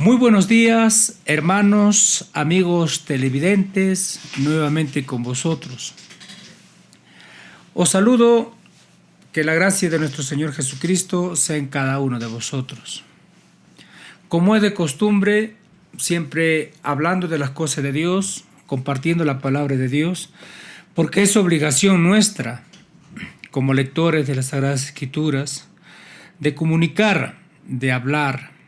Muy buenos días, hermanos, amigos televidentes, nuevamente con vosotros. Os saludo, que la gracia de nuestro Señor Jesucristo sea en cada uno de vosotros. Como es de costumbre, siempre hablando de las cosas de Dios, compartiendo la palabra de Dios, porque es obligación nuestra, como lectores de las Sagradas Escrituras, de comunicar, de hablar,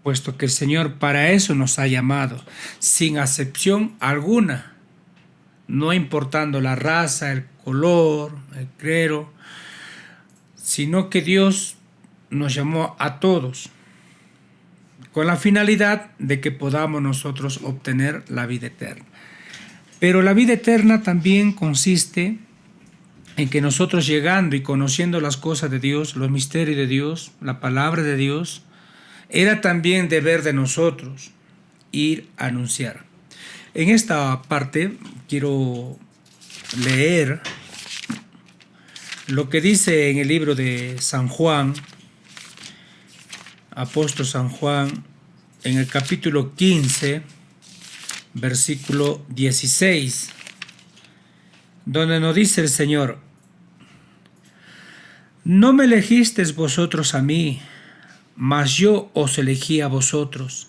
puesto que el Señor para eso nos ha llamado, sin acepción alguna, no importando la raza, el color, el clero, sino que Dios nos llamó a todos, con la finalidad de que podamos nosotros obtener la vida eterna. Pero la vida eterna también consiste en que nosotros, llegando y conociendo las cosas de Dios, los misterios de Dios, la palabra de Dios, era también deber de nosotros ir a anunciar. En esta parte quiero leer lo que dice en el libro de San Juan, apóstol San Juan, en el capítulo 15, versículo 16, donde nos dice el Señor: no me elegisteis vosotros a mí, mas yo os elegí a vosotros,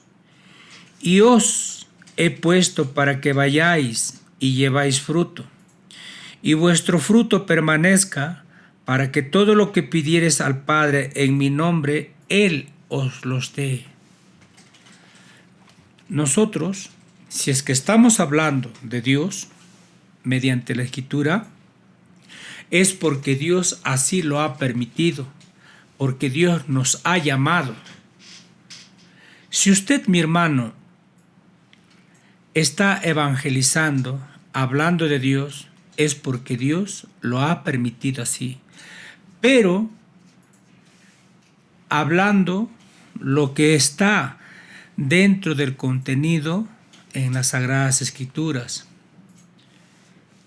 y os he puesto para que vayáis y lleváis fruto, y vuestro fruto permanezca, para que todo lo que pidiereis al Padre en mi nombre, Él os los dé. Nosotros, si es que estamos hablando de Dios mediante la Escritura, es porque Dios así lo ha permitido, porque Dios nos ha llamado. Si usted, mi hermano, está evangelizando, hablando de Dios, es porque Dios lo ha permitido así. Pero hablando lo que está dentro del contenido en las Sagradas Escrituras,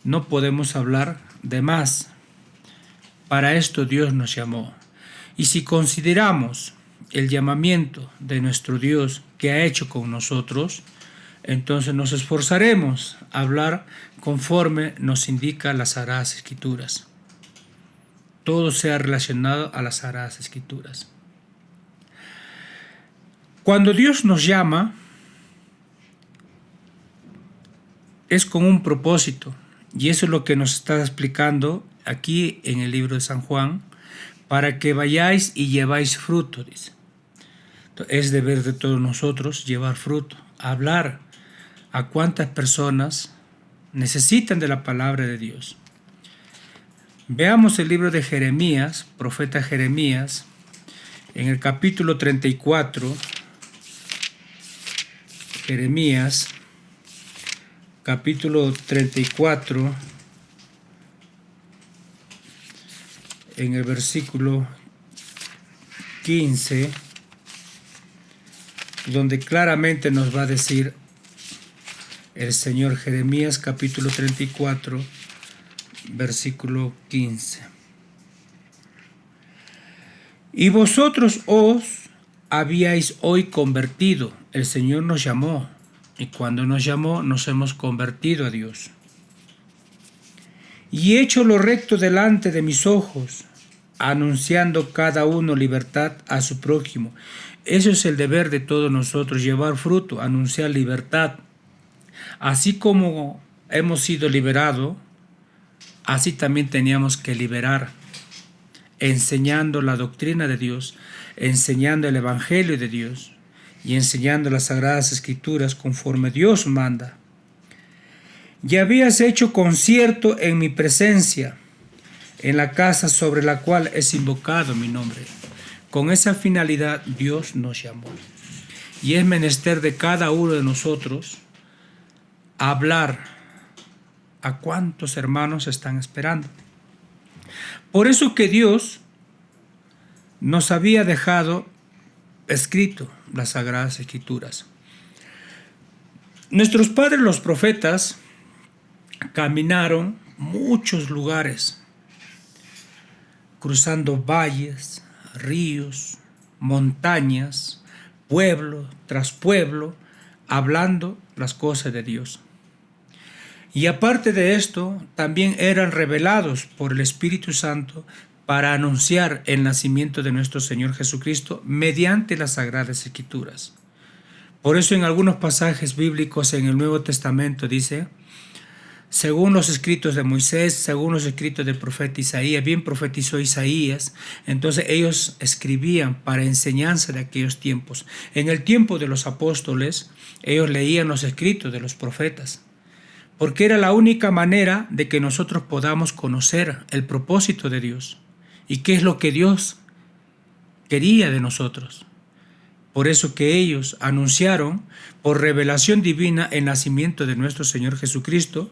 no podemos hablar de más. Para esto Dios nos llamó. Y si consideramos el llamamiento de nuestro Dios que ha hecho con nosotros, entonces nos esforzaremos a hablar conforme nos indica las Sagradas Escrituras. Todo sea relacionado a las Sagradas Escrituras. Cuando Dios nos llama, es con un propósito, y eso es lo que nos está explicando aquí en el libro de San Juan, para que vayáis y lleváis fruto, dice. Es deber de todos nosotros llevar fruto, hablar a cuántas personas necesitan de la palabra de Dios. Veamos el libro de Jeremías, profeta Jeremías, en el capítulo 34, Jeremías, capítulo 34, en el versículo 15, donde claramente nos va a decir el Señor. Jeremías capítulo 34, versículo 15. Y vosotros os habíais hoy convertido. El Señor nos llamó, y cuando nos llamó nos hemos convertido a Dios. Y he hecho lo recto delante de mis ojos, anunciando cada uno libertad a su prójimo. Eso es el deber de todos nosotros, llevar fruto, anunciar libertad. Así como hemos sido liberados, así también teníamos que liberar, enseñando la doctrina de Dios, enseñando el Evangelio de Dios y enseñando las Sagradas Escrituras conforme Dios manda. Y habías hecho concierto en mi presencia, en la casa sobre la cual es invocado mi nombre. Con esa finalidad Dios nos llamó. Y es menester de cada uno de nosotros hablar a cuántos hermanos están esperando. Por eso que Dios nos había dejado escrito las Sagradas Escrituras. Nuestros padres, los profetas, caminaron muchos lugares, cruzando valles, ríos, montañas, pueblo tras pueblo, hablando las cosas de Dios. Y aparte de esto, también eran revelados por el Espíritu Santo para anunciar el nacimiento de nuestro Señor Jesucristo mediante las Sagradas Escrituras. Por eso en algunos pasajes bíblicos en el Nuevo Testamento dice, según los escritos de Moisés, según los escritos del profeta Isaías, bien profetizó Isaías, entonces ellos escribían para enseñanza de aquellos tiempos. En el tiempo de los apóstoles, ellos leían los escritos de los profetas, porque era la única manera de que nosotros podamos conocer el propósito de Dios y qué es lo que Dios quería de nosotros. Por eso que ellos anunciaron por revelación divina el nacimiento de nuestro Señor Jesucristo,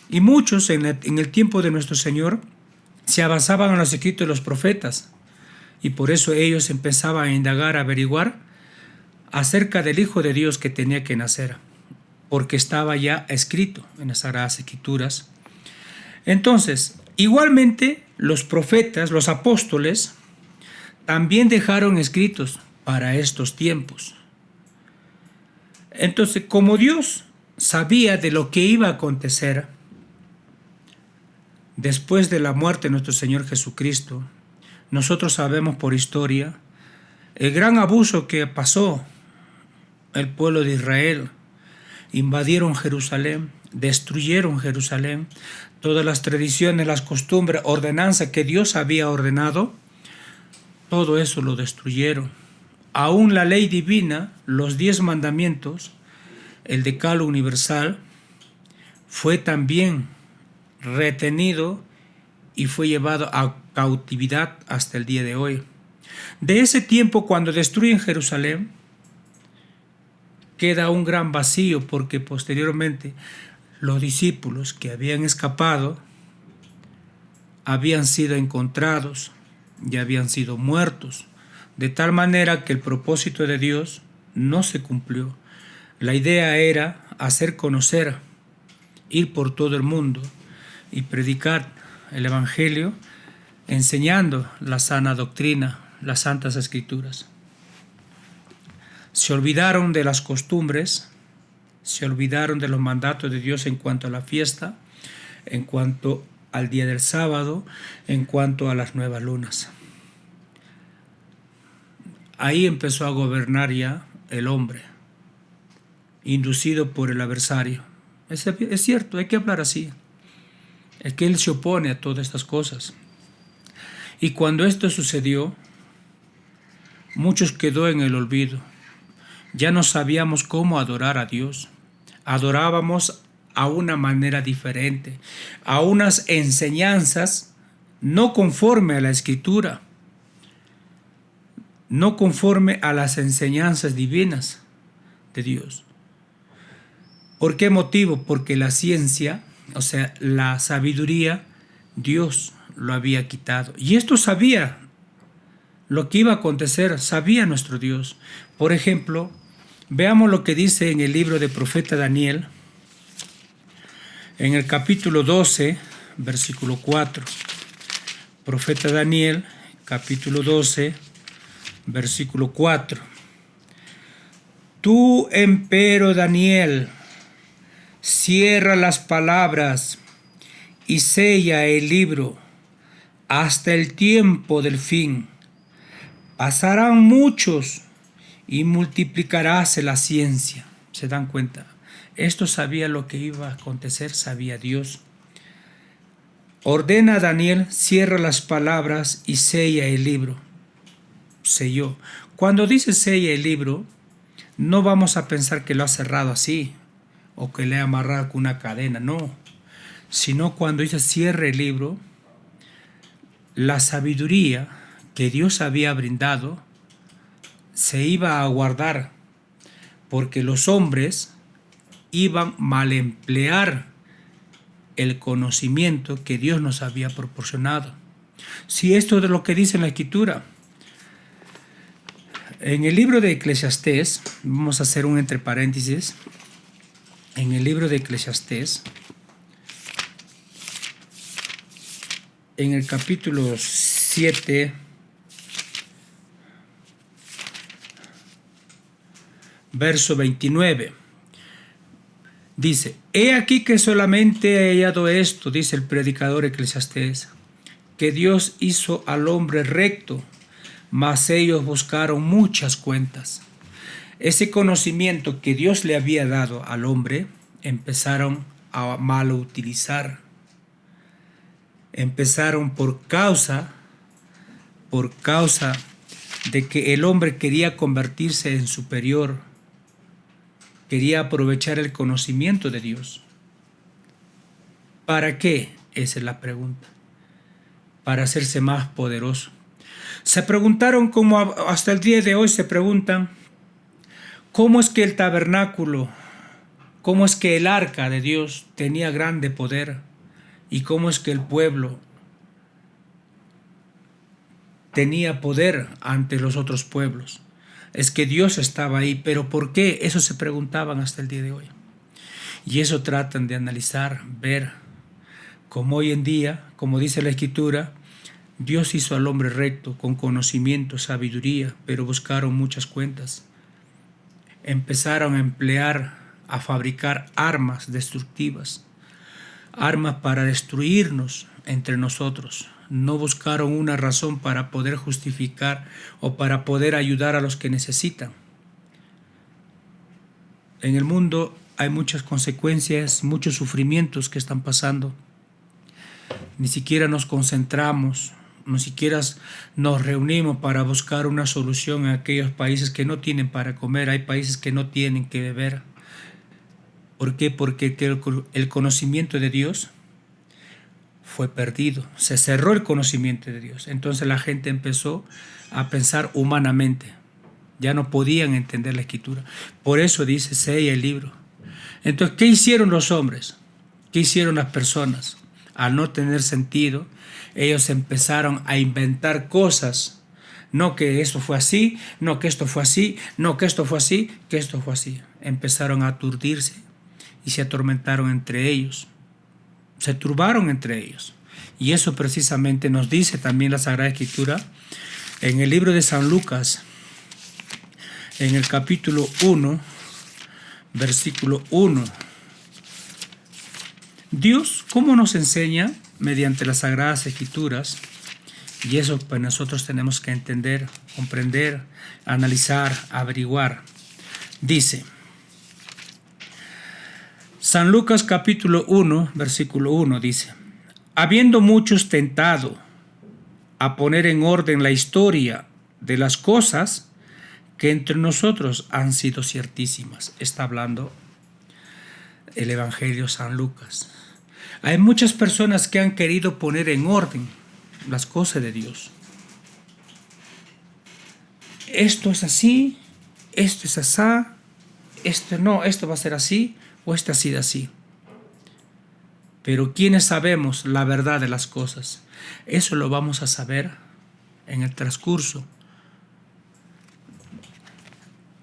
y muchos en el tiempo de nuestro Señor se basaban en los escritos de los profetas, y por eso ellos empezaban a indagar, a averiguar acerca del Hijo de Dios que tenía que nacer, porque estaba ya escrito en las Sagradas Escrituras. Entonces, igualmente los profetas, los apóstoles, también dejaron escritos para estos tiempos. Entonces, como Dios sabía de lo que iba a acontecer después de la muerte de nuestro Señor Jesucristo, nosotros sabemos por historia el gran abuso que pasó el pueblo de Israel. Invadieron Jerusalén, destruyeron Jerusalén, todas las tradiciones, las costumbres, ordenanzas que Dios había ordenado, todo eso lo destruyeron. Aún la ley divina, los 10 mandamientos, el decálogo universal, fue también retenido y fue llevado a cautividad hasta el día de hoy. De ese tiempo, cuando destruyen Jerusalén, queda un gran vacío, porque posteriormente los discípulos que habían escapado habían sido encontrados y habían sido muertos, de tal manera que el propósito de Dios no se cumplió. La idea era hacer conocer, ir por todo el mundo y predicar el Evangelio, enseñando la sana doctrina, las Santas Escrituras. Se olvidaron de las costumbres, se olvidaron de los mandatos de Dios en cuanto a la fiesta, en cuanto al día del sábado, en cuanto a las nuevas lunas. Ahí empezó a gobernar ya el hombre, inducido por el adversario. Es cierto, hay que hablar así. Es que él se opone a todas estas cosas. Y cuando esto sucedió, muchos quedó en el olvido. Ya no sabíamos cómo adorar a Dios. Adorábamos a una manera diferente, a unas enseñanzas no conforme a la Escritura, no conforme a las enseñanzas divinas de Dios. ¿Por qué motivo? Porque la ciencia, o sea, la sabiduría, Dios lo había quitado. Y esto sabía lo que iba a acontecer, sabía nuestro Dios. Por ejemplo, veamos lo que dice en el libro del profeta Daniel, en el capítulo 12, versículo 4. Profeta Daniel, capítulo 12, versículo 4. Tú, empero Daniel, cierra las palabras y sella el libro hasta el tiempo del fin. Pasarán muchos y multiplicaráse la ciencia. ¿Se dan cuenta? Esto sabía lo que iba a acontecer, sabía Dios. Ordena a Daniel, cierra las palabras y sella el libro. Selló. Cuando dice sella el libro, no vamos a pensar que lo ha cerrado así o que le ha amarrado con una cadena, no. Sino cuando dice cierre el libro, la sabiduría que Dios había brindado se iba a guardar, porque los hombres iban a mal emplear el conocimiento que Dios nos había proporcionado. Si esto es lo que dice en la Escritura. En el libro de Eclesiastés, vamos a hacer un entre paréntesis, en el libro de Eclesiastés, en el capítulo 7, verso 29. Dice: he aquí que solamente he hallado esto, dice el predicador Eclesiastés, que Dios hizo al hombre recto, mas ellos buscaron muchas cuentas. Ese conocimiento que Dios le había dado al hombre, empezaron a mal utilizar. Empezaron por causa de que el hombre quería convertirse en superior, quería aprovechar el conocimiento de Dios. ¿Para qué? Esa es la pregunta. Para hacerse más poderoso. Se preguntaron, como hasta el día de hoy se preguntan, ¿cómo es que el tabernáculo, cómo es que el arca de Dios tenía grande poder? ¿Y cómo es que el pueblo tenía poder ante los otros pueblos? Es que Dios estaba ahí, pero ¿por qué? Eso se preguntaban hasta el día de hoy. Y eso tratan de analizar, ver, como hoy en día, como dice la Escritura, Dios hizo al hombre recto, con conocimiento, sabiduría, pero buscaron muchas cuentas. Empezaron a emplear, a fabricar armas destructivas, armas para destruirnos entre nosotros. No buscaron una razón para poder justificar o para poder ayudar a los que necesitan. En el mundo hay muchas consecuencias, muchos sufrimientos que están pasando. Ni siquiera nos concentramos, ni siquiera nos reunimos para buscar una solución en aquellos países que no tienen para comer. Hay países que no tienen que beber. ¿Por qué? Porque el conocimiento de Dios fue perdido. Se cerró el conocimiento de Dios. Entonces la gente empezó a pensar humanamente. Ya no podían entender la Escritura. Por eso dice, sella el libro. Entonces, ¿qué hicieron los hombres? ¿Qué hicieron las personas? Al no tener sentido, ellos empezaron a inventar cosas. No que esto fue así, no que esto fue así, no que esto fue así, que esto fue así. Empezaron a aturdirse y se atormentaron entre ellos. Se turbaron entre ellos. Y eso precisamente nos dice también la Sagrada Escritura en el libro de San Lucas, en el capítulo 1, versículo 1. Dios, ¿cómo nos enseña? Mediante las Sagradas Escrituras. Y eso pues nosotros tenemos que entender, comprender, analizar, averiguar. Dice San Lucas capítulo 1, versículo 1, dice: habiendo muchos tentado a poner en orden la historia de las cosas que entre nosotros han sido ciertísimas. Está hablando el Evangelio San Lucas. Hay muchas personas que han querido poner en orden las cosas de Dios. Esto es así, esto es así, esto no, esto va a ser así, o esto ha sido así. Pero ¿quiénes sabemos la verdad de las cosas? Eso lo vamos a saber en el transcurso.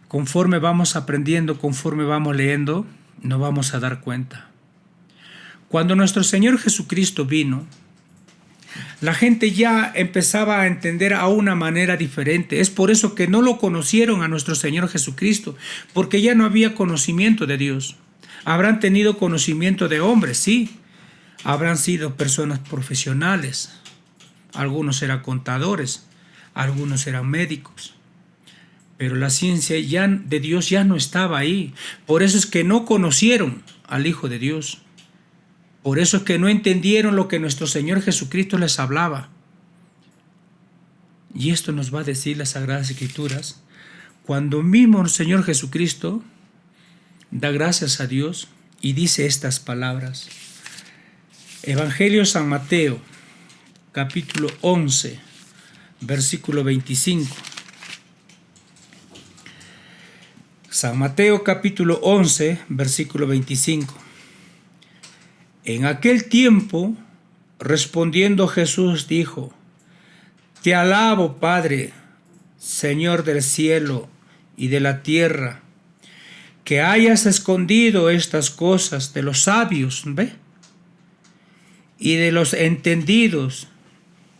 Conforme vamos aprendiendo, conforme vamos leyendo, nos vamos a dar cuenta. Cuando nuestro Señor Jesucristo vino, la gente ya empezaba a entender a una manera diferente. Es por eso que no lo conocieron a nuestro Señor Jesucristo, porque ya no había conocimiento de Dios. Habrán tenido conocimiento de hombres, sí. Habrán sido personas profesionales. Algunos eran contadores, algunos eran médicos. Pero la ciencia de Dios ya no estaba ahí. Por eso es que no conocieron al Hijo de Dios. Por eso es que no entendieron lo que nuestro Señor Jesucristo les hablaba. Y esto nos va a decir las Sagradas Escrituras. Cuando mismo el Señor Jesucristo da gracias a Dios y dice estas palabras. Evangelio San Mateo, capítulo 11, versículo 25. San Mateo capítulo 11, versículo 25. En aquel tiempo, respondiendo Jesús dijo: Te alabo, Padre, Señor del cielo y de la tierra, que hayas escondido estas cosas de los sabios, ¿ve? Y de los entendidos,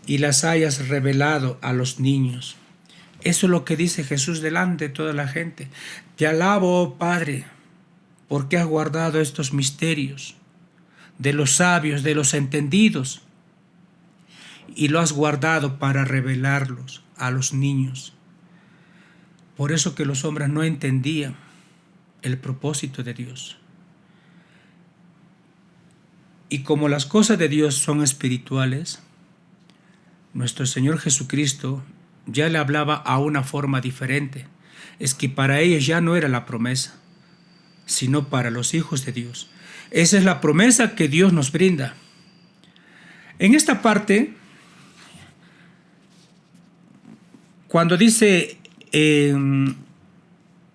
y las hayas revelado a los niños. Eso es lo que dice Jesús delante de toda la gente. Te alabo, oh Padre, porque has guardado estos misterios de los sabios, de los entendidos, y lo has guardado para revelarlos a los niños. Por eso que los hombres no entendían el propósito de Dios. Y como las cosas de Dios son espirituales, nuestro Señor Jesucristo ya le hablaba a una forma diferente. Es que para ellos ya no era la promesa, sino para los hijos de Dios. Esa es la promesa que Dios nos brinda. En esta parte, cuando dice en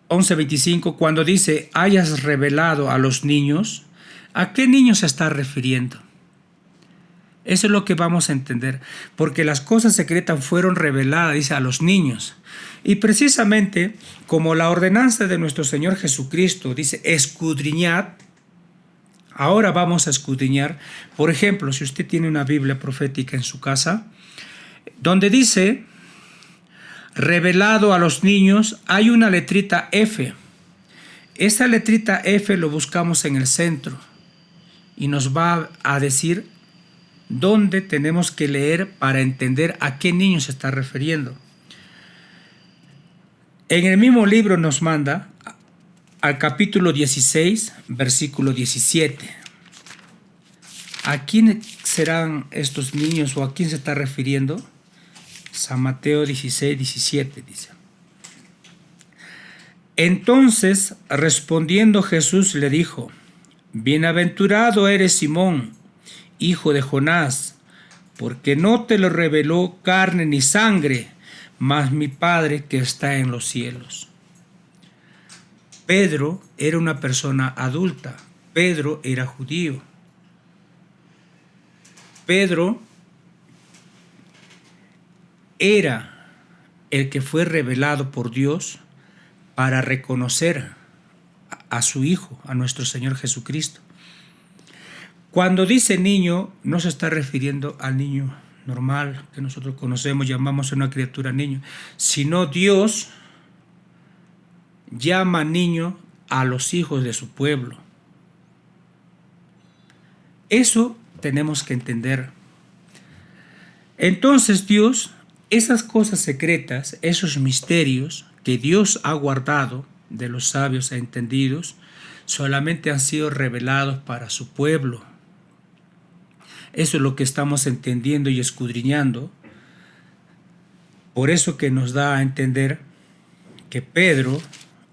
11:25, cuando dice hayas revelado a los niños, ¿a qué niños se está refiriendo? Eso es lo que vamos a entender, porque las cosas secretas fueron reveladas, dice, a los niños. Y precisamente como la ordenanza de nuestro Señor Jesucristo dice, escudriñad, ahora vamos a escudriñar. Por ejemplo, si usted tiene una Biblia profética en su casa, donde dice, revelado a los niños, hay una letrita F. Esa letrita F lo buscamos en el centro y nos va a decir dónde tenemos que leer para entender a qué niño se está refiriendo. En el mismo libro nos manda al capítulo 16, versículo 17. ¿A quién serán estos niños o a quién se está refiriendo? San Mateo 16, 17 dice. Entonces, respondiendo Jesús le dijo, bienaventurado eres Simón, hijo de Jonás, porque no te lo reveló carne ni sangre, mas mi Padre que está en los cielos. Pedro era una persona adulta. Pedro era judío. Pedro era el que fue revelado por Dios para reconocer a su Hijo, a nuestro Señor Jesucristo. Cuando dice niño, no se está refiriendo al niño normal que nosotros conocemos, llamamos a una criatura niño, sino Dios llama niño a los hijos de su pueblo. Eso tenemos que entender. Entonces Dios, esas cosas secretas, esos misterios que Dios ha guardado de los sabios e entendidos, solamente han sido revelados para su pueblo. Eso es lo que estamos entendiendo y escudriñando. Por eso que nos da a entender que Pedro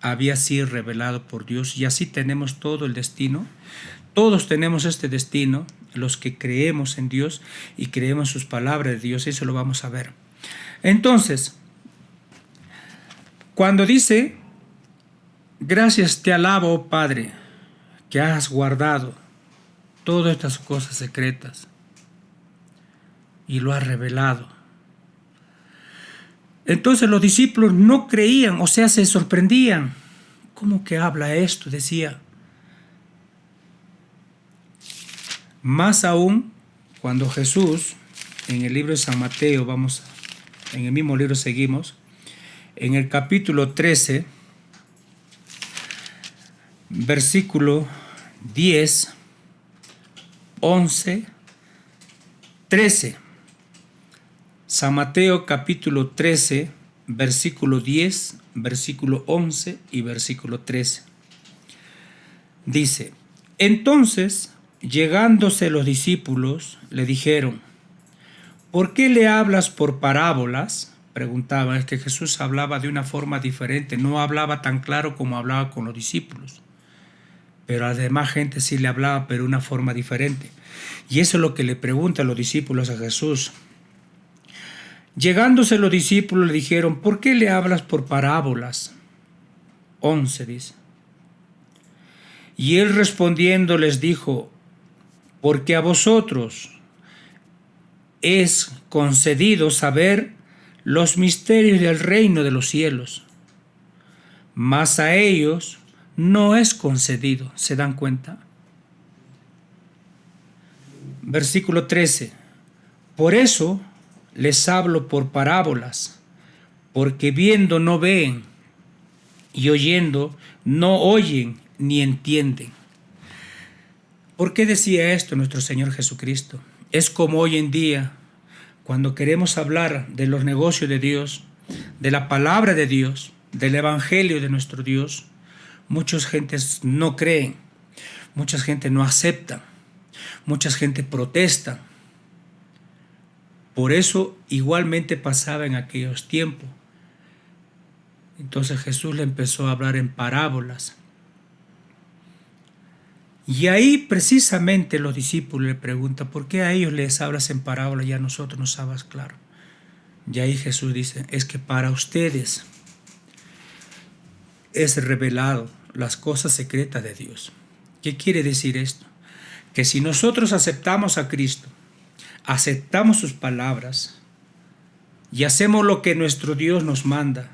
había sido revelado por Dios, y así tenemos todo el destino. Todos tenemos este destino, los que creemos en Dios y creemos sus palabras de Dios. Eso lo vamos a ver. Entonces, cuando dice, gracias te alabo, oh Padre, que has guardado todas estas cosas secretas y lo has revelado. Entonces los discípulos no creían, o sea, se sorprendían. ¿Cómo que habla esto? Decía. Más aún, cuando Jesús, en el libro de San Mateo, en el mismo libro seguimos, en el capítulo 13, versículo 10, 11, 13. San Mateo capítulo 13, versículo 10, versículo 11 y versículo 13. Dice, entonces, llegándose los discípulos, le dijeron, ¿por qué le hablas por parábolas? Preguntaba, es que Jesús hablaba de una forma diferente, no hablaba tan claro como hablaba con los discípulos. Pero a la demás gente sí le hablaba, pero de una forma diferente. Y eso es lo que le preguntan los discípulos a Jesús. Llegándose los discípulos le dijeron, ¿por qué le hablas por parábolas? 11 dice. Y él respondiendo les dijo, porque a vosotros es concedido saber los misterios del reino de los cielos, mas a ellos no es concedido. ¿Se dan cuenta? Versículo 13. Por eso les hablo por parábolas, porque viendo no ven y oyendo no oyen ni entienden. ¿Por qué decía esto nuestro Señor Jesucristo? Es como hoy en día, cuando queremos hablar de los negocios de Dios, de la palabra de Dios, del evangelio de nuestro Dios, muchas gentes no creen, mucha gente no acepta, mucha gente protesta. Por eso igualmente pasaba en aquellos tiempos. Entonces Jesús le empezó a hablar en parábolas. Y ahí precisamente los discípulos le preguntan, ¿por qué a ellos les hablas en parábolas y a nosotros nos hablas claro? Y ahí Jesús dice, es que para ustedes es revelado las cosas secretas de Dios. ¿Qué quiere decir esto? Que si nosotros aceptamos a Cristo, aceptamos sus palabras y hacemos lo que nuestro Dios nos manda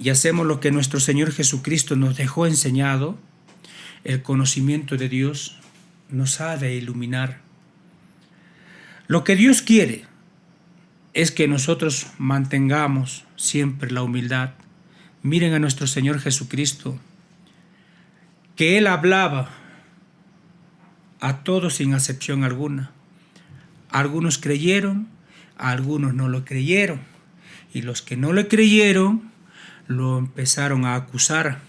y hacemos lo que nuestro Señor Jesucristo nos dejó enseñado, el conocimiento de Dios nos ha de iluminar. Lo que Dios quiere es que nosotros mantengamos siempre la humildad. Miren a nuestro Señor Jesucristo, que Él hablaba a todos sin excepción alguna. Algunos creyeron, algunos no lo creyeron, y los que no le creyeron lo empezaron a acusar,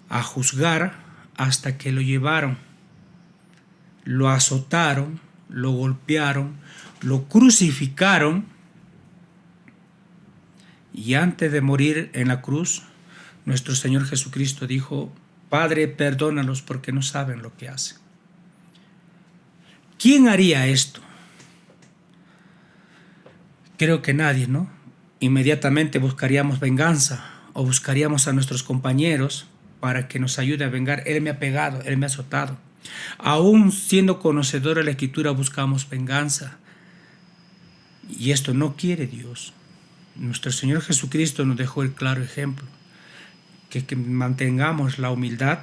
a juzgar, hasta que lo llevaron, lo azotaron, lo golpearon, lo crucificaron, y antes de morir en la cruz, nuestro Señor Jesucristo dijo, Padre, perdónalos porque no saben lo que hacen. ¿Quién haría esto? Creo que nadie, ¿no? Inmediatamente buscaríamos venganza o buscaríamos a nuestros compañeros para que nos ayude a vengar. Él me ha pegado, él me ha azotado. Aún siendo conocedor de la Escritura buscamos venganza. Y esto no quiere Dios. Nuestro Señor Jesucristo nos dejó el claro ejemplo, que mantengamos la humildad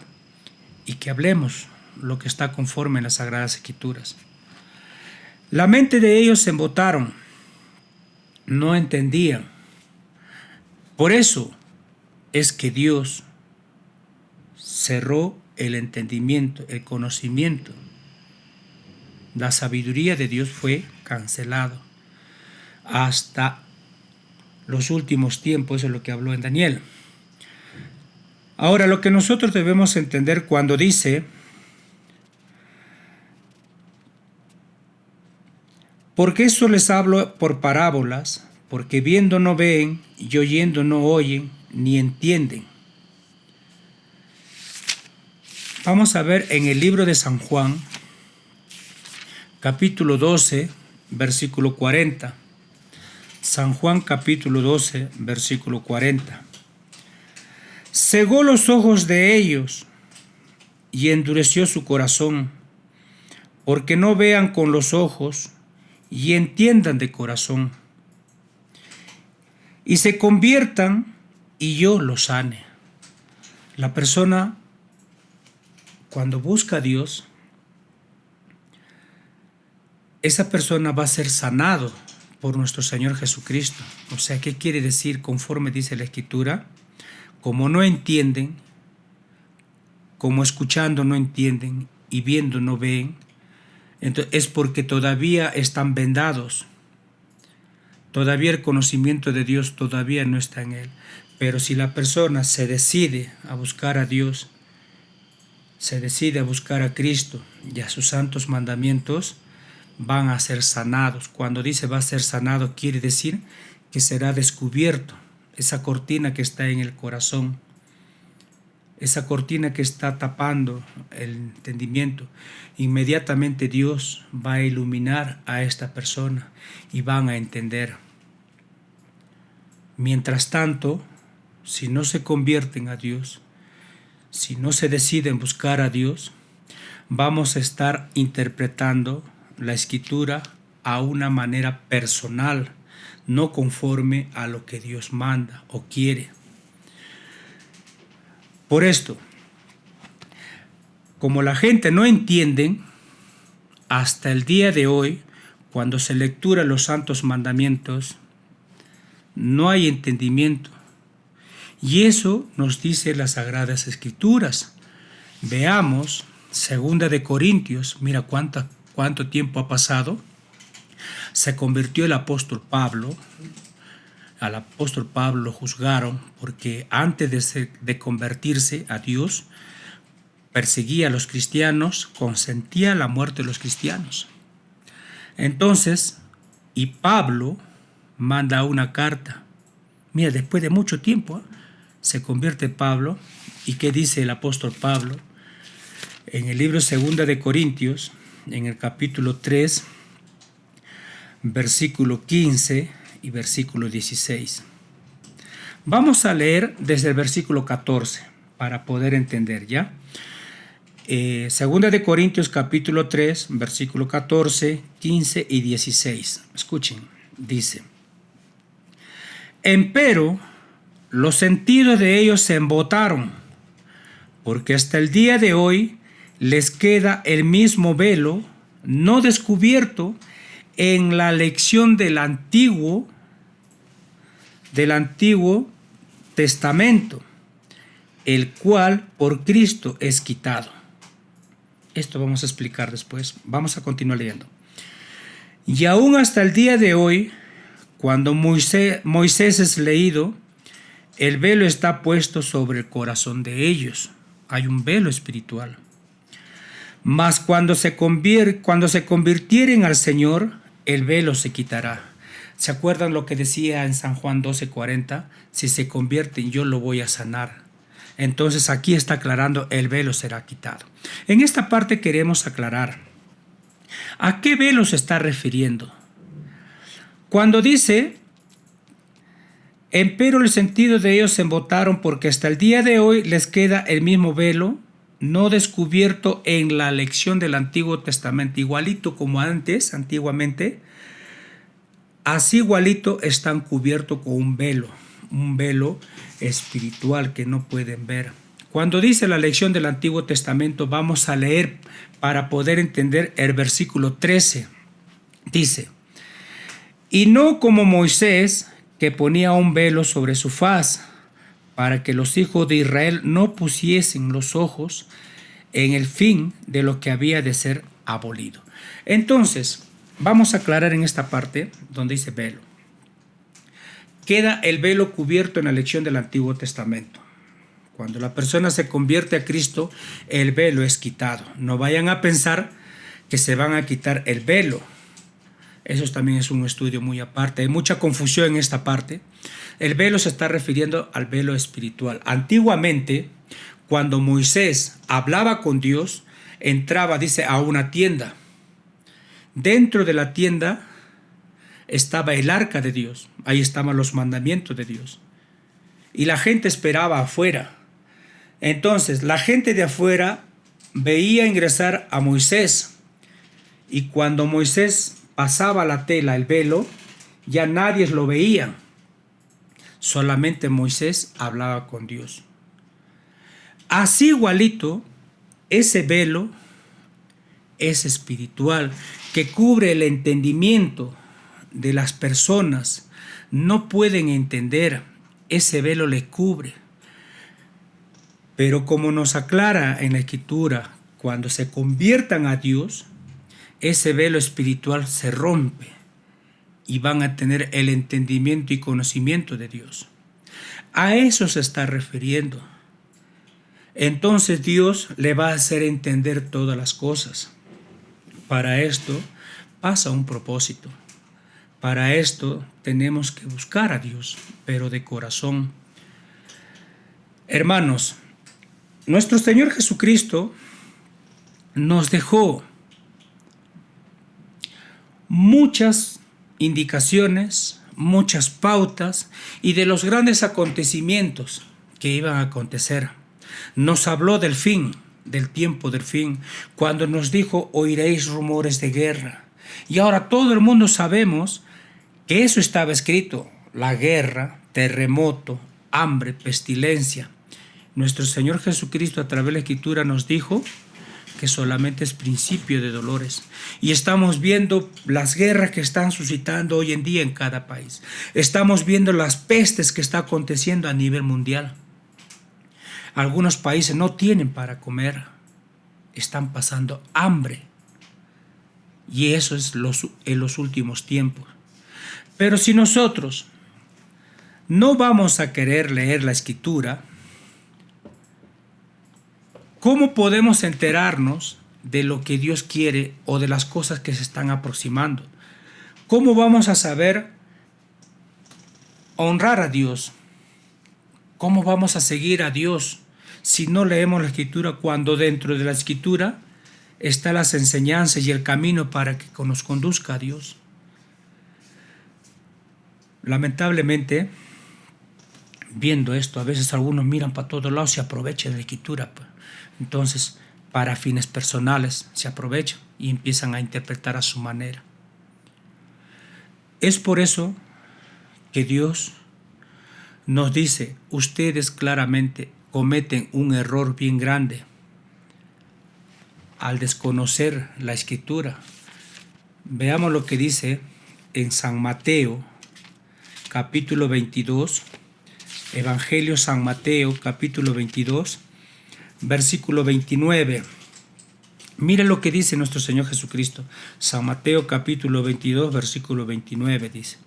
y que hablemos lo que está conforme en las Sagradas Escrituras. La mente de ellos se embotaron, no entendían. Por eso es que Dios cerró el entendimiento, el conocimiento. La sabiduría de Dios fue cancelado hasta los últimos tiempos. Eso es lo que habló en Daniel. Ahora, lo que nosotros debemos entender cuando dice, porque eso les hablo por parábolas, porque viendo no ven y oyendo no oyen ni entienden. Vamos a ver en el libro de San Juan, capítulo 12, versículo 40. San Juan capítulo 12, versículo 40. Cegó los ojos de ellos y endureció su corazón, porque no vean con los ojos y entiendan de corazón, y se conviertan y yo los sane. La persona, cuando busca a Dios, esa persona va a ser sanado por nuestro Señor Jesucristo. O sea, ¿qué quiere decir? Conforme dice la Escritura, como no entienden, como escuchando no entienden y viendo no ven, entonces es porque todavía están vendados. Todavía el conocimiento de Dios todavía no está en él. Pero si la persona se decide a buscar a Dios, se decide a buscar a Cristo y a sus santos mandamientos, van a ser sanados. Cuando dice va a ser sanado, quiere decir que será descubierto esa cortina que está en el corazón, esa cortina que está tapando el entendimiento. Inmediatamente Dios va a iluminar a esta persona y van a entender. Mientras tanto, si no se convierten a Dios, si no se deciden buscar a Dios, vamos a estar interpretando la Escritura a una manera personal, no conforme a lo que Dios manda o quiere. Por esto, como la gente no entiende, hasta el día de hoy, cuando se lectura los santos mandamientos, no hay entendimiento. Y eso nos dice las Sagradas Escrituras. Veamos 2 de Corintios, mira cuánto tiempo ha pasado. Se convirtió el apóstol Pablo. Al apóstol Pablo lo juzgaron porque antes de convertirse a Dios, perseguía a los cristianos, consentía la muerte de los cristianos. Entonces, y Pablo manda una carta. Mira, después de mucho tiempo, se convierte Pablo. ¿Y qué dice el apóstol Pablo? En el libro 2 de Corintios, en el capítulo 3, versículo 15 y versículo 16. Vamos a leer desde el versículo 14 para poder entender, ¿ya? 2 de Corintios capítulo 3, versículo 14, 15 y 16. Escuchen, dice: Empero los sentidos de ellos se embotaron, porque hasta el día de hoy les queda el mismo velo no descubierto en la lección del Antiguo Testamento, el cual por Cristo es quitado. Esto vamos a explicar después. Vamos a continuar leyendo. Y aún hasta el día de hoy, cuando Moisés es leído, el velo está puesto sobre el corazón de ellos. Hay un velo espiritual. Mas cuando se convirtieren al Señor, el velo se quitará. ¿Se acuerdan lo que decía en San Juan 12:40? Si se convierten, yo lo voy a sanar. Entonces aquí está aclarando, el velo será quitado. En esta parte queremos aclarar, ¿a qué velo se está refiriendo? Cuando dice, empero el sentido de ellos se embotaron, porque hasta el día de hoy les queda el mismo velo no descubierto en la lección del Antiguo Testamento, igualito como antes, antiguamente, así igualito están cubiertos con un velo espiritual que no pueden ver. Cuando dice la lección del Antiguo Testamento, vamos a leer para poder entender el versículo 13. Dice: y no como Moisés, que ponía un velo sobre su faz, para que los hijos de Israel no pusiesen los ojos en el fin de lo que había de ser abolido. Entonces, vamos a aclarar en esta parte donde dice velo. Queda el velo cubierto en la lección del Antiguo Testamento. Cuando la persona se convierte a Cristo, el velo es quitado. No vayan a pensar que se van a quitar el velo. Eso también es un estudio muy aparte. Hay mucha confusión en esta parte. El velo se está refiriendo al velo espiritual. Antiguamente, cuando Moisés hablaba con Dios, entraba, dice, a una tienda. Dentro de la tienda estaba el arca de Dios. Ahí estaban los mandamientos de Dios. Y la gente esperaba afuera. Entonces, la gente de afuera veía ingresar a Moisés. Y cuando Moisés pasaba la tela, el velo, ya nadie lo veía. Solamente Moisés hablaba con Dios. Así igualito, ese velo es espiritual, que cubre el entendimiento de las personas. No pueden entender, ese velo le cubre. Pero como nos aclara en la Escritura, cuando se conviertan a Dios, ese velo espiritual se rompe y van a tener el entendimiento y conocimiento de Dios. A eso se está refiriendo. Entonces Dios le va a hacer entender todas las cosas. Para esto pasa un propósito. Para esto tenemos que buscar a Dios, pero de corazón. Hermanos, nuestro Señor Jesucristo nos dejó muchas indicaciones, muchas pautas y de los grandes acontecimientos que iban a acontecer. Nos habló del fin, del tiempo del fin, cuando nos dijo: oiréis rumores de guerra. Y ahora todo el mundo sabemos que eso estaba escrito: la guerra, terremoto, hambre, pestilencia. Nuestro Señor Jesucristo a través de la Escritura nos dijo: que solamente es principio de dolores. Y estamos viendo las guerras que están suscitando hoy en día en cada país. Estamos viendo las pestes que está aconteciendo a nivel mundial. Algunos países no tienen para comer, están pasando hambre. Y eso es en los últimos tiempos. Pero si nosotros no vamos a querer leer la Escritura, ¿cómo podemos enterarnos de lo que Dios quiere o de las cosas que se están aproximando? ¿Cómo vamos a saber honrar a Dios? ¿Cómo vamos a seguir a Dios si no leemos la Escritura, cuando dentro de la Escritura están las enseñanzas y el camino para que nos conduzca a Dios? Lamentablemente, viendo esto, a veces algunos miran para todos lados y se aprovechan de la Escritura. Entonces, para fines personales se aprovechan y empiezan a interpretar a su manera. Es por eso que Dios nos dice: ustedes claramente cometen un error bien grande al desconocer la Escritura. Veamos lo que dice en San Mateo, capítulo 22, Evangelio San Mateo, capítulo 22, versículo 29. Mira lo que dice nuestro Señor Jesucristo. San Mateo, capítulo 22, versículo 29 dice: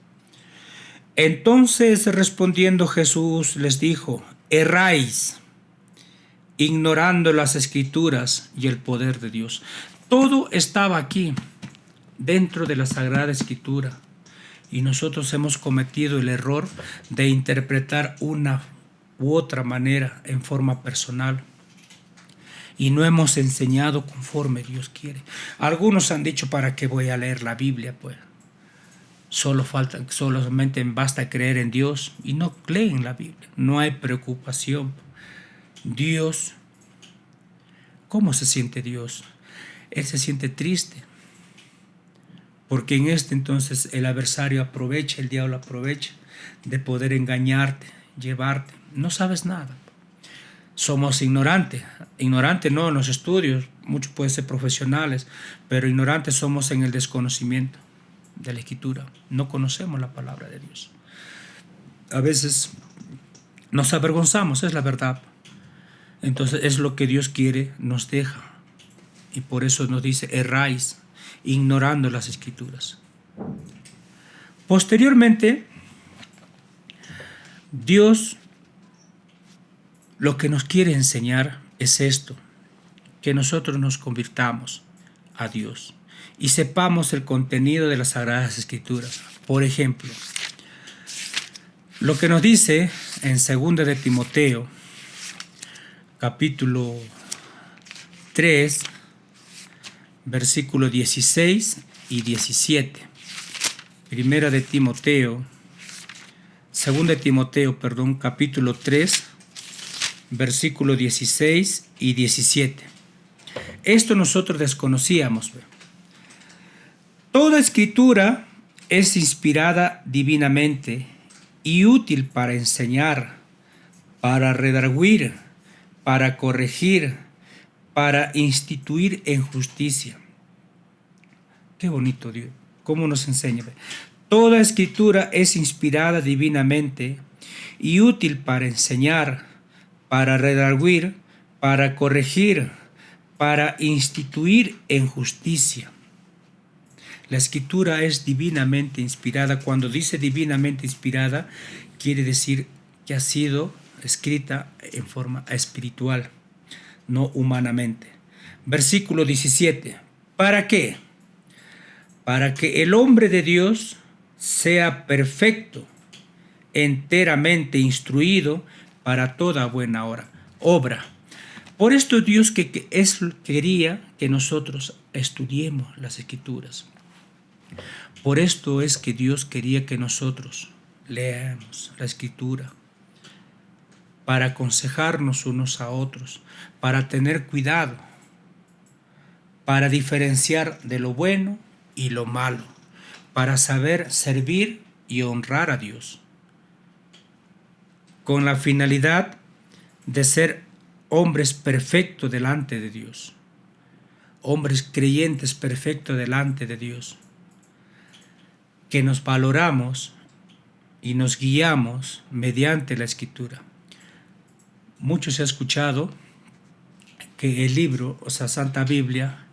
entonces respondiendo Jesús les dijo: erráis, ignorando las Escrituras y el poder de Dios. Todo estaba aquí, dentro de la Sagrada Escritura, y nosotros hemos cometido el error de interpretar una u otra manera en forma personal, y no hemos enseñado conforme Dios quiere. Algunos han dicho: ¿para qué voy a leer la Biblia? Pues solamente basta creer en Dios, y no leen la Biblia. No hay preocupación. Dios, ¿cómo se siente Dios? Él se siente triste, porque en entonces el adversario aprovecha, el diablo aprovecha de poder engañarte, llevarte. No sabes nada. Somos ignorantes no en los estudios, muchos pueden ser profesionales, pero ignorantes somos en el desconocimiento de la Escritura. No conocemos la palabra de Dios. A veces nos avergonzamos, es la verdad. Entonces es lo que Dios quiere, nos deja, y por eso nos dice: erráis, ignorando las Escrituras. Posteriormente, Dios lo que nos quiere enseñar es esto: que nosotros nos convirtamos a Dios y sepamos el contenido de las Sagradas Escrituras. Por ejemplo, lo que nos dice en 2 de Timoteo, capítulo 3, versículos 16 y 17. Primera de Timoteo, 2 de Timoteo, capítulo 3, versículos 16 y 17. Esto nosotros desconocíamos. Toda escritura es inspirada divinamente y útil para enseñar, para redarguir, para corregir, para instituir en justicia. Qué bonito Dios, cómo nos enseña. Toda escritura es inspirada divinamente y útil para enseñar, para redarguir, para corregir, para instituir en justicia. La Escritura es divinamente inspirada. Cuando dice divinamente inspirada, quiere decir que ha sido escrita en forma espiritual, no humanamente. Versículo 17. ¿Para qué? Para que el hombre de Dios sea perfecto, enteramente instruido para toda buena obra. Por esto Dios quería que nosotros estudiemos las Escrituras. Por esto es que Dios quería que nosotros leamos la Escritura, para aconsejarnos unos a otros, para tener cuidado, para diferenciar de lo bueno y lo malo, para saber servir y honrar a Dios, con la finalidad de ser hombres perfectos delante de Dios. hombres creyentes perfectos delante de Dios, que nos valoramos y nos guiamos mediante la Escritura. Mucho se ha escuchado que el libro, o sea, Santa Biblia,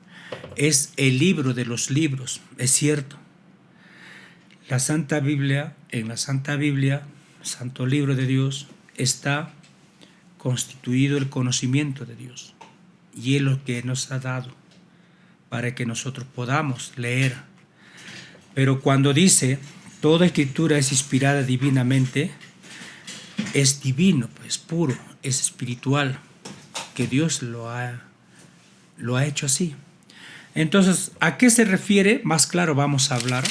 es el libro de los libros. Es cierto. La Santa Biblia, en la Santa Biblia, Santo Libro de Dios, está constituido el conocimiento de Dios. Y es lo que nos ha dado para que nosotros podamos leer. Pero cuando dice, toda escritura es inspirada divinamente, es divino, es puro, es espiritual, que Dios lo ha hecho así. Entonces, ¿a qué se refiere? Más claro vamos a hablar,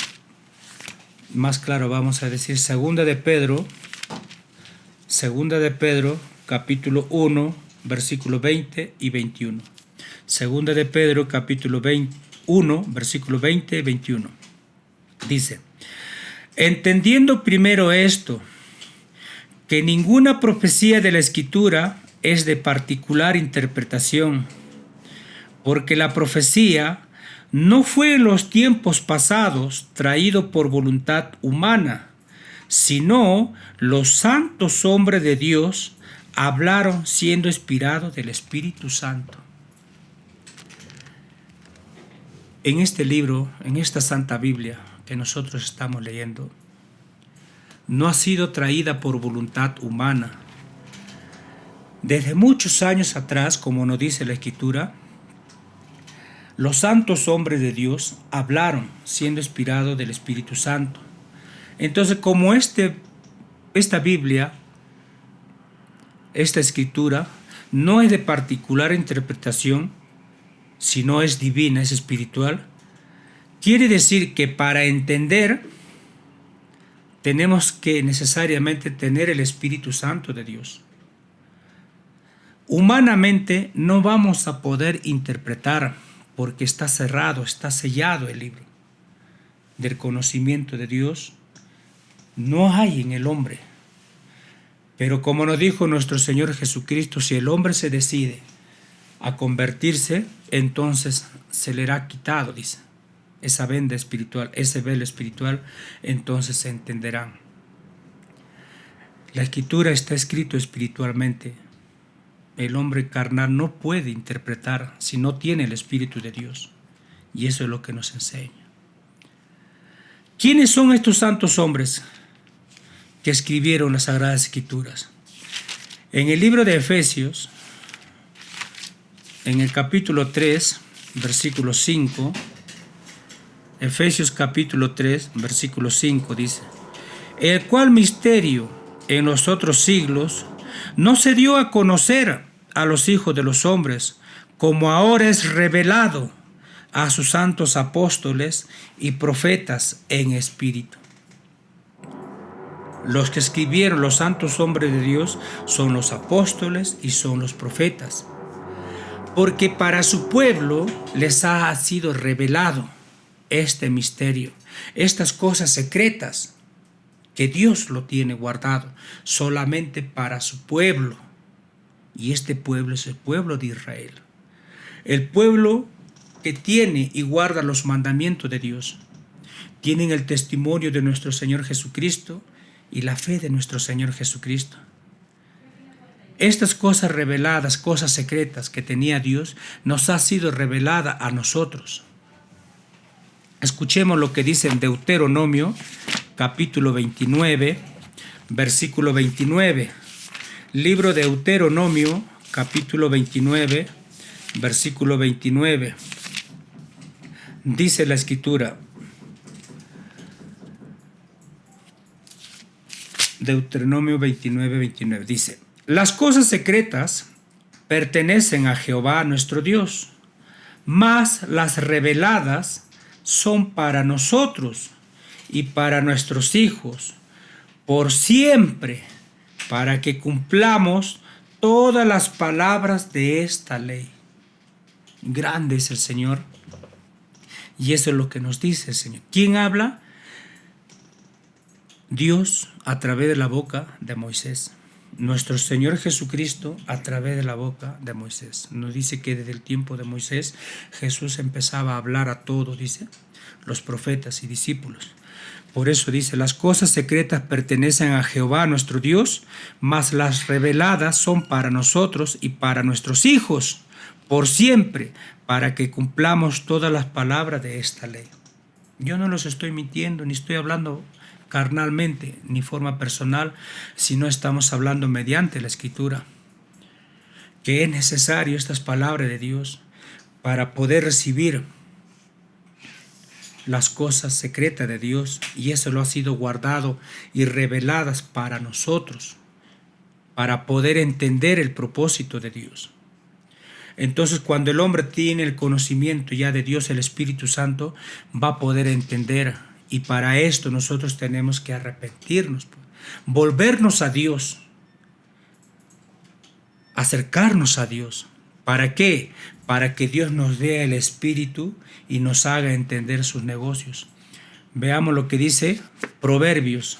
más claro vamos a decir, Segunda de Pedro, capítulo 1, versículo 20 y 21. Segunda de Pedro, capítulo 1, versículo 20 y 21. Dice, entendiendo primero esto, que ninguna profecía de la Escritura es de particular interpretación, porque la profecía no fue en los tiempos pasados traído por voluntad humana, sino los santos hombres de Dios hablaron siendo inspirados del Espíritu Santo. En este libro, en esta Santa Biblia que nosotros estamos leyendo, no ha sido traída por voluntad humana. Desde muchos años atrás, como nos dice la Escritura, los santos hombres de Dios hablaron siendo inspirados del Espíritu Santo. Entonces, como esta Biblia, esta Escritura, no es de particular interpretación, sino es divina, es espiritual, quiere decir que para entender tenemos que necesariamente tener el Espíritu Santo de Dios. Humanamente no vamos a poder interpretar porque está cerrado, está sellado el libro del conocimiento de Dios. No hay en el hombre. Pero como nos dijo nuestro Señor Jesucristo, si el hombre se decide a convertirse, entonces se le hará quitado, dice, esa venda espiritual, ese velo espiritual, entonces se entenderán. La Escritura está escrito espiritualmente. El hombre carnal no puede interpretar si no tiene el Espíritu de Dios. Y eso es lo que nos enseña. ¿Quiénes son estos santos hombres que escribieron las Sagradas Escrituras? En el libro de Efesios, en el capítulo 3, versículo 5, Efesios capítulo 3, versículo 5 dice, el cual misterio en los otros siglos no se dio a conocer a los hijos de los hombres, como ahora es revelado a sus santos apóstoles y profetas en espíritu. Los que escribieron los santos hombres de Dios son los apóstoles y son los profetas, porque para su pueblo les ha sido revelado este misterio, estas cosas secretas que Dios lo tiene guardado solamente para su pueblo. Y este pueblo es el pueblo de Israel. El pueblo que tiene y guarda los mandamientos de Dios. Tienen el testimonio de nuestro Señor Jesucristo y la fe de nuestro Señor Jesucristo. Estas cosas reveladas, cosas secretas que tenía Dios, nos ha sido revelada a nosotros. Escuchemos lo que dice en Deuteronomio, capítulo 29, versículo 29. Libro de Deuteronomio, capítulo 29, versículo 29. Dice la Escritura, Deuteronomio 29, 29, dice, las cosas secretas pertenecen a Jehová nuestro Dios, mas las reveladas son para nosotros y para nuestros hijos, por siempre, para que cumplamos todas las palabras de esta ley. Grande es el Señor. Y eso es lo que nos dice el Señor. ¿Quién habla? Dios a través de la boca de Moisés. nuestro Señor Jesucristo a través de la boca de Moisés. Nos dice que desde el tiempo de Moisés Jesús empezaba a hablar a todos, dice, los profetas y discípulos. Por eso dice, las cosas secretas pertenecen a Jehová nuestro Dios, mas las reveladas son para nosotros y para nuestros hijos, por siempre, para que cumplamos todas las palabras de esta ley. Yo no los estoy mintiendo, ni estoy hablando carnalmente, ni forma personal, sino estamos hablando mediante la Escritura, que es necesario estas palabras de Dios para poder recibir las cosas secretas de Dios, y eso lo ha sido guardado y reveladas para nosotros, para poder entender el propósito de Dios. Entonces, cuando el hombre tiene el conocimiento ya de Dios, el Espíritu Santo, va a poder entender, y para esto nosotros tenemos que arrepentirnos, volvernos a Dios, acercarnos a Dios. ¿Para qué? Para que Dios nos dé el Espíritu y nos haga entender sus negocios. Veamos lo que dice Proverbios,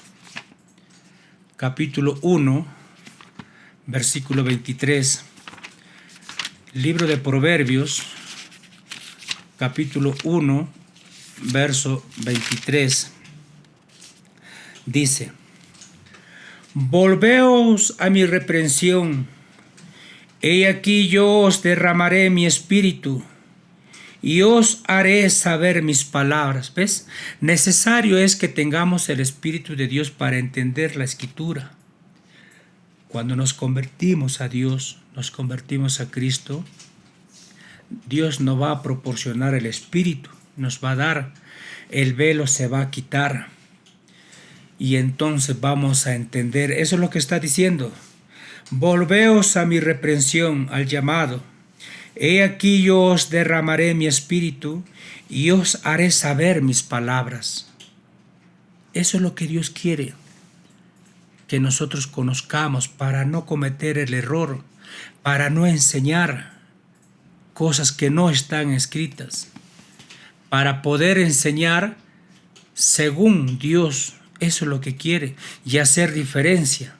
capítulo 1, versículo 23. Libro de Proverbios, capítulo 1, verso 23. Dice: Volveos a mi reprensión. He aquí yo os derramaré mi espíritu y os haré saber mis palabras. ¿Ves? Necesario es que tengamos el Espíritu de Dios para entender la Escritura. Cuando nos convertimos a Dios, nos convertimos a Cristo, Dios nos va a proporcionar el Espíritu, nos va a dar, el velo se va a quitar y entonces vamos a entender. Eso es lo que está diciendo. Volveos a mi reprensión, al llamado. He aquí yo os derramaré mi espíritu y os haré saber mis palabras. Eso es lo que Dios quiere, que nosotros conozcamos para no cometer el error, para no enseñar cosas que no están escritas, para poder enseñar según Dios. Eso es lo que quiere, y hacer diferencia.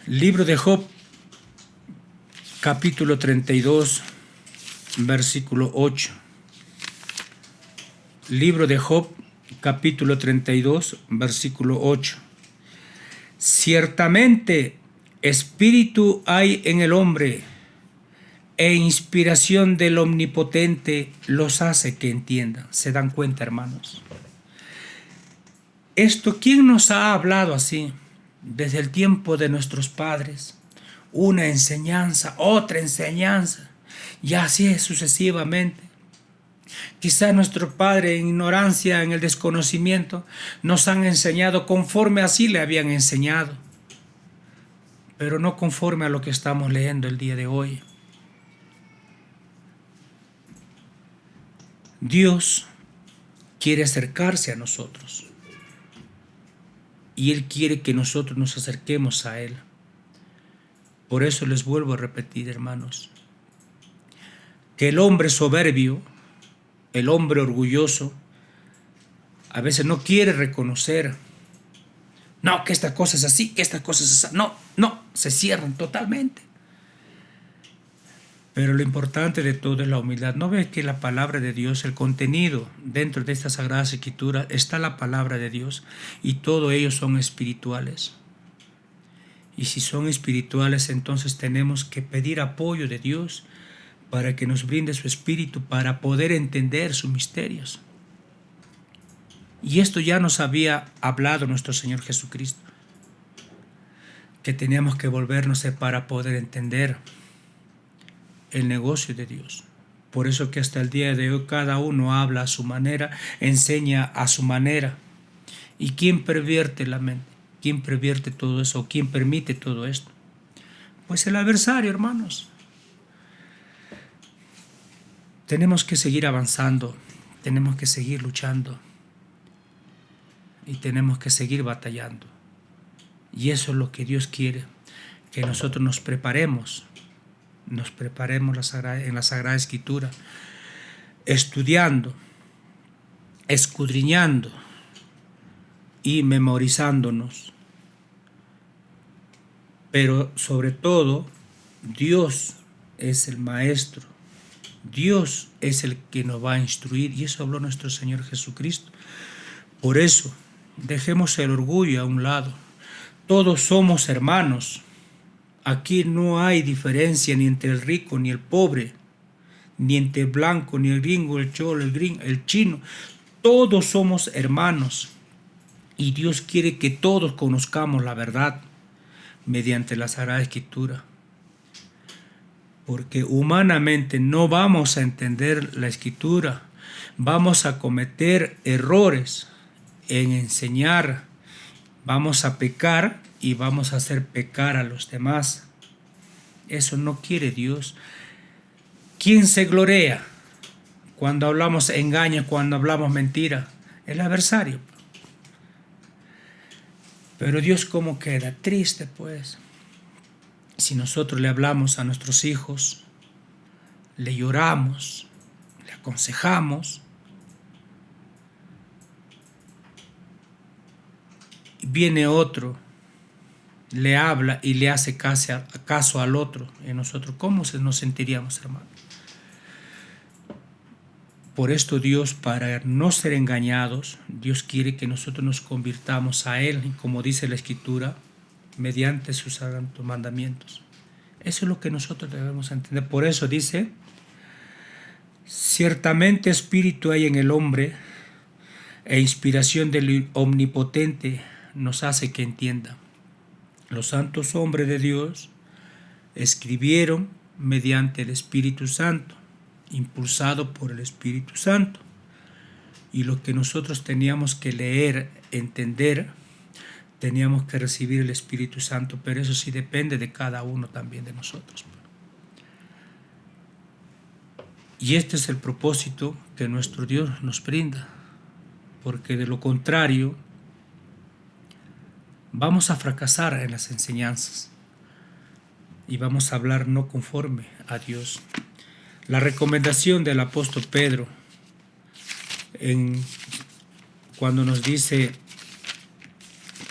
Libro de Job, capítulo 32, versículo 8. Libro de Job, capítulo 32, versículo 8. Ciertamente espíritu hay en el hombre, e inspiración del Omnipotente los hace que entiendan. ¿Se dan cuenta, hermanos? Esto, ¿quién nos ha hablado así? Desde el tiempo de nuestros padres, una enseñanza, otra enseñanza, y así sucesivamente. Quizá nuestro padre, en ignorancia, en el desconocimiento, nos han enseñado conforme así le habían enseñado, pero no conforme a lo que estamos leyendo el día de hoy. Dios quiere acercarse a nosotros. Y Él quiere que nosotros nos acerquemos a Él. Por eso les vuelvo a repetir, hermanos, que el hombre soberbio, el hombre orgulloso, a veces no quiere reconocer, no, que esta cosa es así, que esta cosa es así. No, se cierran totalmente. Pero lo importante de todo es la humildad. ¿No ves que la palabra de Dios, el contenido dentro de esta Sagrada Escritura, está la palabra de Dios, y todos ellos son espirituales? Y si son espirituales, entonces tenemos que pedir apoyo de Dios para que nos brinde su espíritu para poder entender sus misterios. Y esto ya nos había hablado nuestro Señor Jesucristo, que teníamos que volvernos para poder entender el negocio de Dios. Por eso que hasta el día de hoy cada uno habla a su manera, enseña a su manera. ¿Y quién pervierte la mente? ¿Quién pervierte todo eso? ¿Quién permite todo esto? Pues el adversario, hermanos. Tenemos que seguir avanzando, tenemos que seguir luchando y tenemos que seguir batallando. Y eso es lo que Dios quiere, que nosotros nos preparemos en la Sagrada Escritura, estudiando, escudriñando, y memorizándonos. Pero sobre todo, Dios es el maestro. Dios es el que nos va a instruir, y eso habló nuestro Señor Jesucristo. Por eso, dejemos el orgullo a un lado. Todos somos hermanos. Aquí no hay diferencia ni entre el rico ni el pobre, ni entre el blanco ni el gringo, el cholo, el chino. Todos somos hermanos. Y Dios quiere que todos conozcamos la verdad mediante la Sagrada Escritura. Porque humanamente no vamos a entender la Escritura. Vamos a cometer errores en enseñar. Vamos a pecar y vamos a hacer pecar a los demás. Eso no quiere Dios. ¿Quién se gloria cuando hablamos engaño, cuando hablamos mentira? El adversario. Pero Dios, ¿cómo queda? Triste, pues. Si nosotros le hablamos a nuestros hijos, le lloramos, le aconsejamos, viene otro, le habla y le hace caso al otro, y nosotros, ¿cómo nos sentiríamos, hermano? Por esto Dios, para no ser engañados, Dios quiere que nosotros nos convirtamos a Él, como dice la Escritura, mediante sus santos mandamientos. Eso es lo que nosotros debemos entender. Por eso dice, ciertamente espíritu hay en el hombre, e inspiración del Omnipotente nos hace que entienda. Los santos hombres de Dios escribieron mediante el Espíritu Santo, impulsado por el Espíritu Santo. Y lo que nosotros teníamos que leer, entender, teníamos que recibir el Espíritu Santo, pero eso sí depende de cada uno también de nosotros. Y este es el propósito que nuestro Dios nos brinda, porque de lo contrario vamos a fracasar en las enseñanzas y vamos a hablar no conforme a Dios. La recomendación del apóstol Pedro, cuando nos dice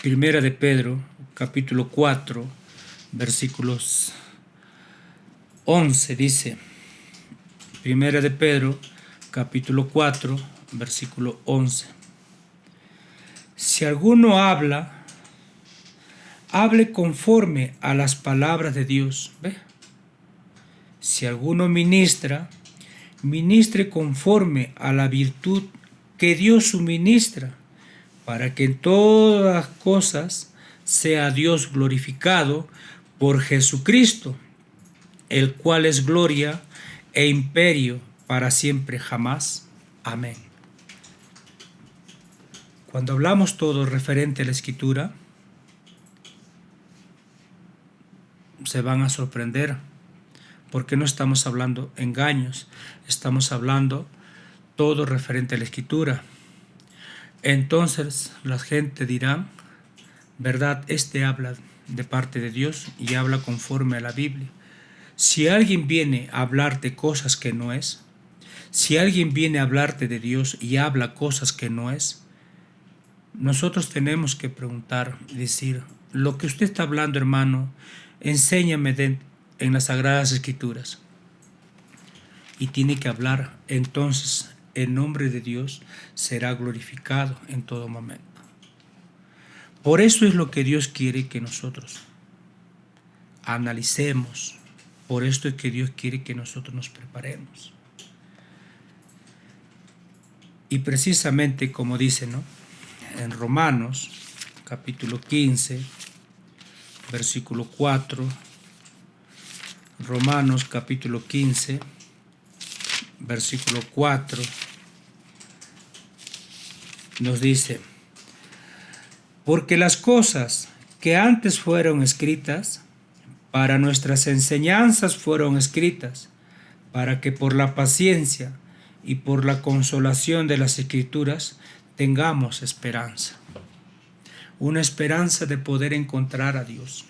Primera de Pedro, capítulo 4, versículos 11, dice, Primera de Pedro, capítulo 4, versículo 11. Si alguno habla, hable conforme a las palabras de Dios. ¿Ve? Si alguno ministra, ministre conforme a la virtud que Dios suministra, para que en todas las cosas sea Dios glorificado por Jesucristo, el cual es gloria e imperio para siempre jamás. Amén. Cuando hablamos todo referente a la Escritura, se van a sorprender, porque no estamos hablando engaños, estamos hablando todo referente a la Escritura. Entonces la gente dirá, ¿verdad? Este habla de parte de Dios y habla conforme a la Biblia. Si alguien viene a hablarte cosas que no es, si alguien viene a hablarte de Dios y habla cosas que no es, nosotros tenemos que preguntar y decir, lo que usted está hablando, hermano, enséñame en las Sagradas Escrituras. Y tiene que hablar, entonces el nombre de Dios será glorificado en todo momento. Por eso es lo que Dios quiere que nosotros analicemos. Por esto es que Dios quiere que nosotros nos preparemos. Y precisamente como dice, ¿no?, en Romanos, capítulo 15, versículo 4, Romanos capítulo 15, versículo 4, nos dice, porque las cosas que antes fueron escritas, para nuestras enseñanzas fueron escritas, para que por la paciencia y por la consolación de las Escrituras tengamos esperanza. Una esperanza de poder encontrar a Dios,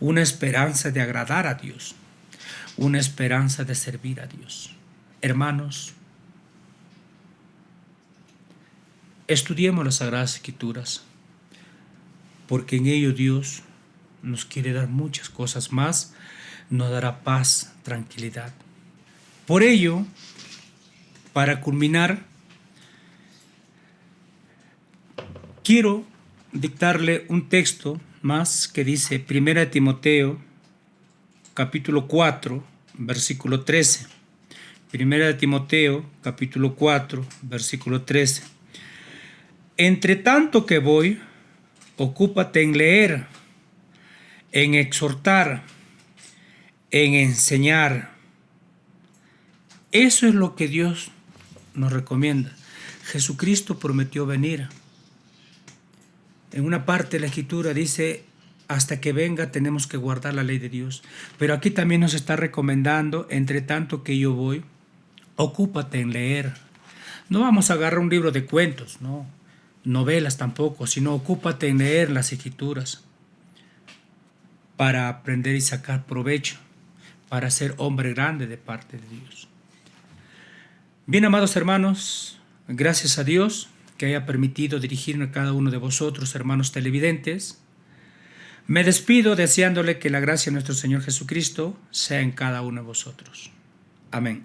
una esperanza de agradar a Dios, una esperanza de servir a Dios. Hermanos, estudiemos las Sagradas Escrituras, porque en ello Dios nos quiere dar muchas cosas más, nos dará paz, tranquilidad. Por ello, para culminar, quiero dictarle un texto más que dice 1 Timoteo, capítulo 4, versículo 13. 1 Timoteo, capítulo 4, versículo 13. Entre tanto que voy, ocúpate en leer, en exhortar, en enseñar. Eso es lo que Dios nos recomienda. Jesucristo prometió venir. En una parte de la Escritura dice, hasta que venga tenemos que guardar la ley de Dios. Pero aquí también nos está recomendando, entre tanto que yo voy, ocúpate en leer. No vamos a agarrar un libro de cuentos, no, novelas tampoco, sino ocúpate en leer las Escrituras para aprender y sacar provecho, para ser hombre grande de parte de Dios. Bien, amados hermanos, gracias a Dios que haya permitido dirigirme a cada uno de vosotros, hermanos televidentes. Me despido deseándole que la gracia de nuestro Señor Jesucristo sea en cada uno de vosotros. Amén.